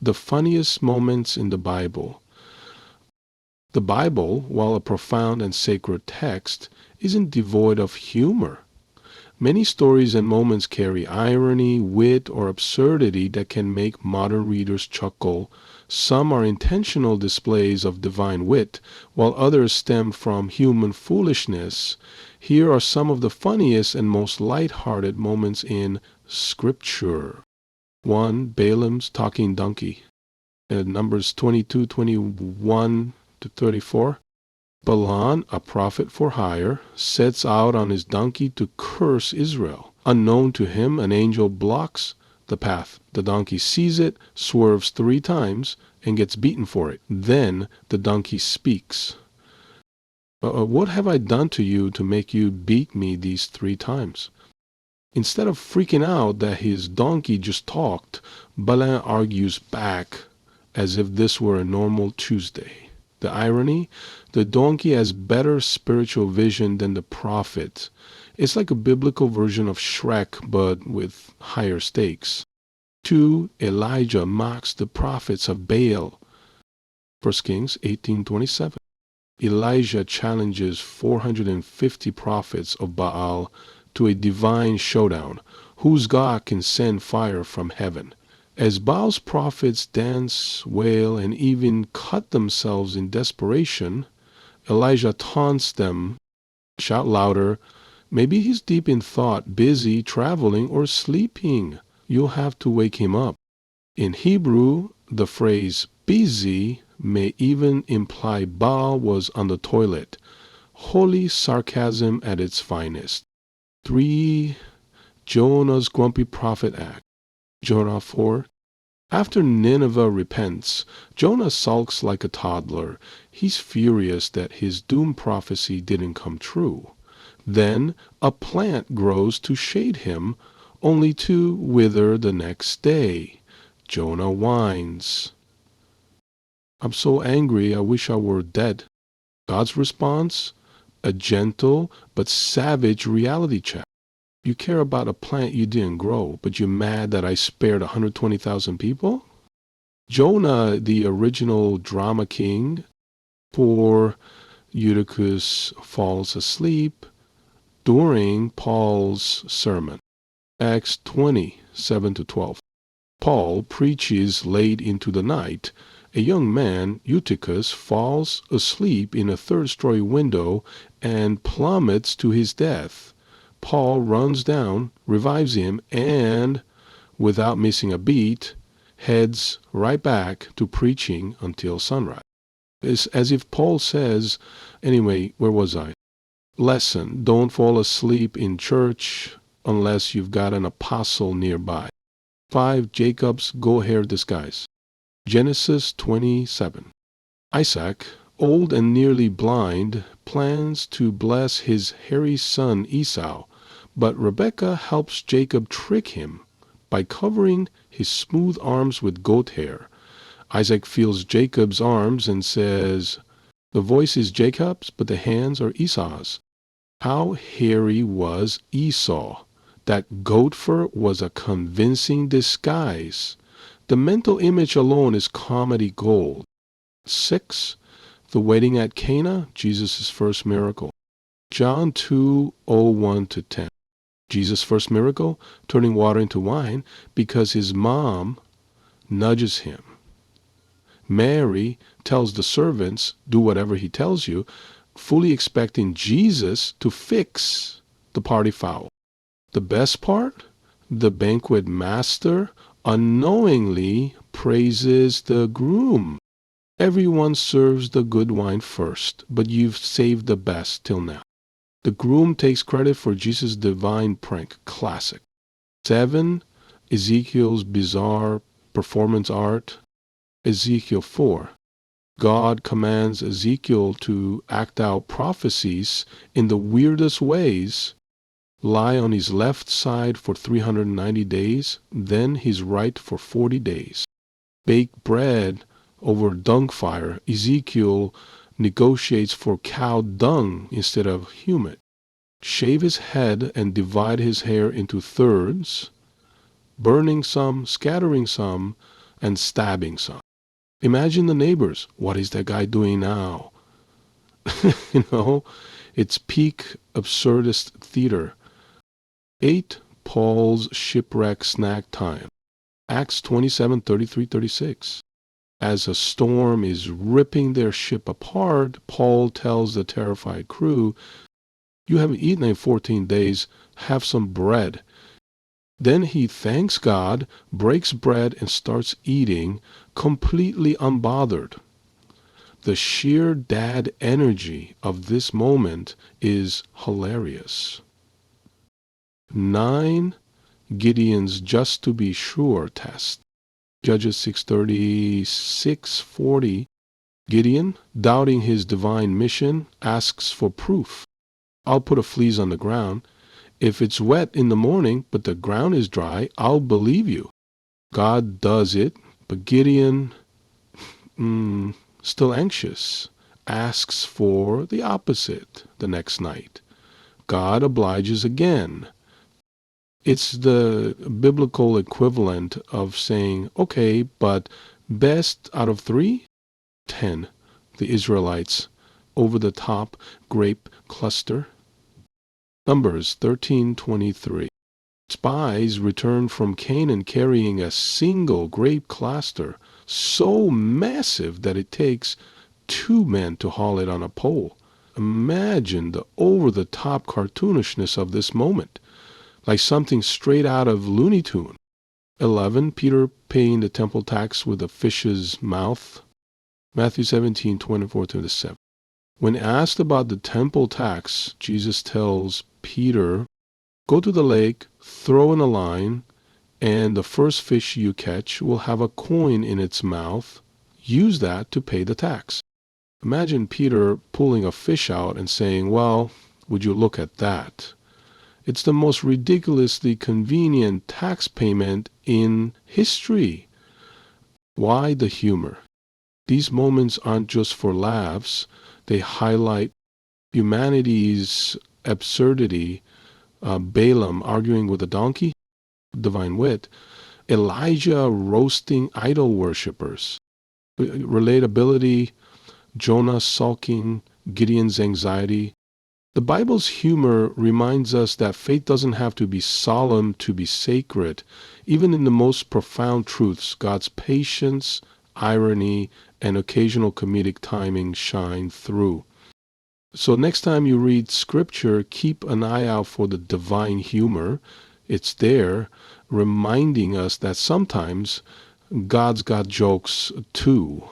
The funniest moments in the Bible. The Bible, while a profound and sacred text, isn't devoid of humor. Many stories and moments carry irony, wit, or absurdity that can make modern readers chuckle. Some are intentional displays of divine wit, while others stem from human foolishness. Here are some of the funniest and most light-hearted moments in Scripture. 1. Balaam's talking donkey. Numbers 22:21-34. Balaam, a prophet for hire, sets out on his donkey to curse Israel. Unknown to him, an angel blocks the path. The donkey sees it, swerves 3 times, and gets beaten for it. Then the donkey speaks. What have I done to you to make you beat me these 3 times? Instead of freaking out that his donkey just talked, Balaam argues back as if this were a normal Tuesday. The irony? The donkey has better spiritual vision than the prophet. It's like a biblical version of Shrek, but with higher stakes. 2. Elijah mocks the prophets of Baal. 1 Kings 18:27. Elijah challenges 450 prophets of Baal to a divine showdown. Whose God can send fire from heaven? As Baal's prophets dance, wail, and even cut themselves in desperation, Elijah taunts them. Shout louder. Maybe he's deep in thought, busy, traveling, or sleeping. You'll have to wake him up. In Hebrew, the phrase busy may even imply Baal was on the toilet. Holy sarcasm at its finest. 3. Jonah's grumpy prophet act. Jonah 4. After Nineveh repents, Jonah sulks like a toddler. He's furious that his doom prophecy didn't come true. Then a plant grows to shade him, only to wither the next day. Jonah whines. I'm so angry, I wish I were dead. God's response? A gentle but savage reality check. You care about a plant you didn't grow, but you're mad that I spared 120,000 people? Jonah, the original drama king, poor Eutychus falls asleep during Paul's sermon. Acts 20:7-12. Paul preaches late into the night. A young man, Eutychus, falls asleep in a 3rd-story window and plummets to his death. Paul runs down, revives him, and, without missing a beat, heads right back to preaching until sunrise. It's as if Paul says, anyway, where was I? Lesson, don't fall asleep in church unless you've got an apostle nearby. 5. Jacob's go-hair disguise. Genesis 27. Isaac, old and nearly blind, plans to bless his hairy son Esau, but Rebekah helps Jacob trick him by covering his smooth arms with goat hair. Isaac feels Jacob's arms and says, the voice is Jacob's, but the hands are Esau's. How hairy was Esau? That goat fur was a convincing disguise. The mental image alone is comedy gold. 6. The wedding at Cana, Jesus' first miracle. John 2:01-10. Jesus' first miracle, turning water into wine, because his mom nudges him. Mary tells the servants, do whatever he tells you, fully expecting Jesus to fix the party foul. The best part? The banquet master unknowingly praises the groom. Everyone serves the good wine first, but you've saved the best till now. The groom takes credit for Jesus' divine prank. Classic. 7. Ezekiel's bizarre performance art. Ezekiel 4. God commands Ezekiel to act out prophecies in the weirdest ways. Lie on his left side for 390 days, then his right for 40 days. Bake bread over dung fire. Ezekiel negotiates for cow dung instead of human. Shave his head and divide his hair into thirds, burning some, scattering some, and stabbing some. Imagine the neighbors. What is that guy doing now? You know, it's peak absurdist theater. 8. Paul's shipwreck snack time. Acts 27:33-36. As a storm is ripping their ship apart, Paul tells the terrified crew, "You haven't eaten in 14 days. Have some bread." Then he thanks God, breaks bread, and starts eating, completely unbothered. The sheer dad energy of this moment is hilarious. 9. Gideon's just to be sure test. Judges 6:36-40. Gideon, doubting his divine mission, asks for proof. "I'll put a fleece on the ground. If it's wet in the morning, but the ground is dry, I'll believe you." God does it, but Gideon, still anxious, asks for the opposite the next night. God obliges again. It's the biblical equivalent of saying, "Okay, but best out of 3? 10. The Israelites, over the top grape cluster. Numbers 13:23. Spies returned from Canaan carrying a single grape cluster so massive that it takes 2 men to haul it on a pole. Imagine the over-the-top cartoonishness of this moment, like something straight out of Looney Tune. 11. Peter paying the temple tax with a fish's mouth. Matthew 17:24-27. When asked about the temple tax, Jesus tells Peter, "Go to the lake, throw in a line, and the first fish you catch will have a coin in its mouth. Use that to pay the tax." Imagine Peter pulling a fish out and saying, "Well, would you look at that?" It's the most ridiculously convenient tax payment in history. Why the humor? These moments aren't just for laughs. They highlight humanity's absurdity. Balaam arguing with a donkey, divine wit. Elijah roasting idol worshippers, relatability. Jonah sulking, Gideon's anxiety. The Bible's humor reminds us that faith doesn't have to be solemn to be sacred. Even in the most profound truths, God's patience, irony, and occasional comedic timing shine through. So next time you read scripture, keep an eye out for the divine humor. It's there, reminding us that sometimes God's got jokes too.